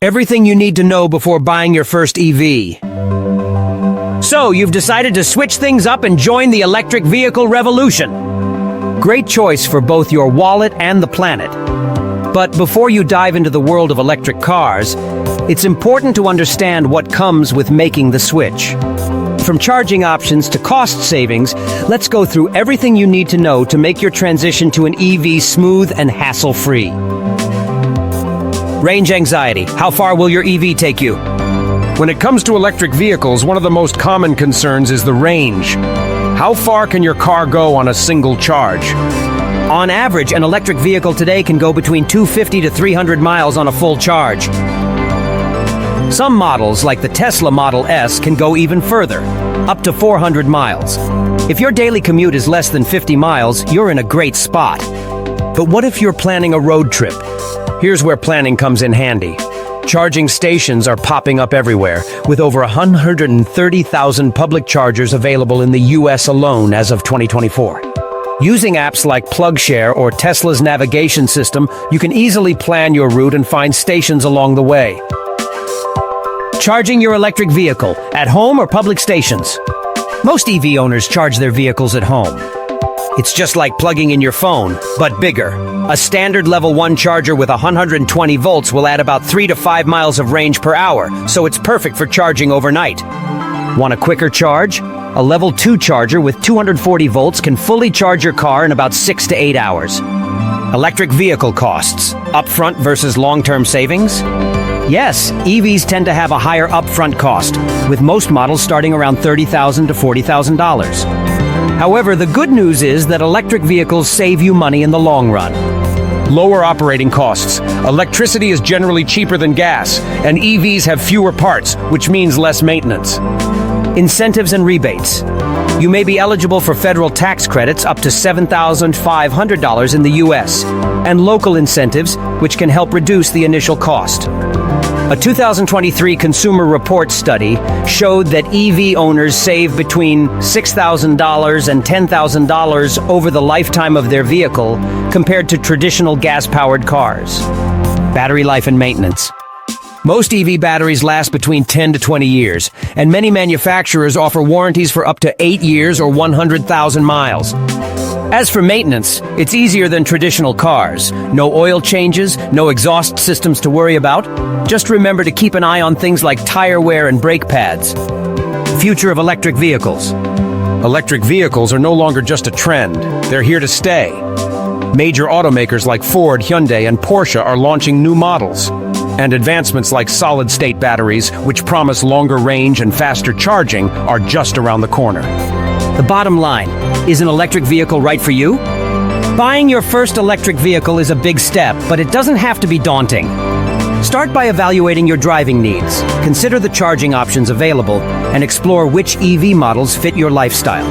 Everything you need to know before buying your first EV. So, you've decided to switch things up and join the electric vehicle revolution. Great choice for both your wallet and the planet. But before you dive into the world of electric cars, it's important to understand what comes with making the switch. From charging options to cost savings, let's go through everything you need to know to make your transition to an EV smooth and hassle-free. Range anxiety. How far will your EV take you? When it comes to electric vehicles, one of the most common concerns is the range. How far can your car go on a single charge? On average, an electric vehicle today can go between 250 to 300 miles on a full charge. Some models, like the Tesla Model S, can go even further, up to 400 miles. If your daily commute is less than 50 miles, you're in a great spot. But what if you're planning a road trip? Here's where planning comes in handy. Charging stations are popping up everywhere, with over 130,000 public chargers available in the US alone as of 2024. Using apps like PlugShare or Tesla's navigation system, you can easily plan your route and find stations along the way. Charging your electric vehicle, at home or public stations. Most EV owners charge their vehicles at home. It's just like plugging in your phone, but bigger. A standard level 1 charger with 120 volts will add about 3 to 5 miles of range per hour, so it's perfect for charging overnight. Want a quicker charge? A level 2 charger with 240 volts can fully charge your car in about 6 to 8 hours. Electric vehicle costs, upfront versus long-term savings? Yes, EVs tend to have a higher upfront cost, with most models starting around $30,000 to $40,000. However, the good news is that electric vehicles save you money in the long run. Lower operating costs. Electricity is generally cheaper than gas, and EVs have fewer parts, which means less maintenance. Incentives and rebates. You may be eligible for federal tax credits up to $7,500 in the U.S., and local incentives, which can help reduce the initial cost. A 2023 Consumer Reports study showed that EV owners save between $6,000 and $10,000 over the lifetime of their vehicle compared to traditional gas-powered cars. Battery life and maintenance. Most EV batteries last between 10 to 20 years, and many manufacturers offer warranties for up to 8 years or 100,000 miles. As for maintenance, it's easier than traditional cars. No oil changes, no exhaust systems to worry about. Just remember to keep an eye on things like tire wear and brake pads. Future of electric vehicles. Electric vehicles are no longer just a trend. They're here to stay. Major automakers like Ford, Hyundai, and Porsche are launching new models. And advancements like solid-state batteries, which promise longer range and faster charging, are just around the corner. The bottom line, is an electric vehicle right for you? Buying your first electric vehicle is a big step, but it doesn't have to be daunting. Start by evaluating your driving needs, consider the charging options available, and explore which EV models fit your lifestyle.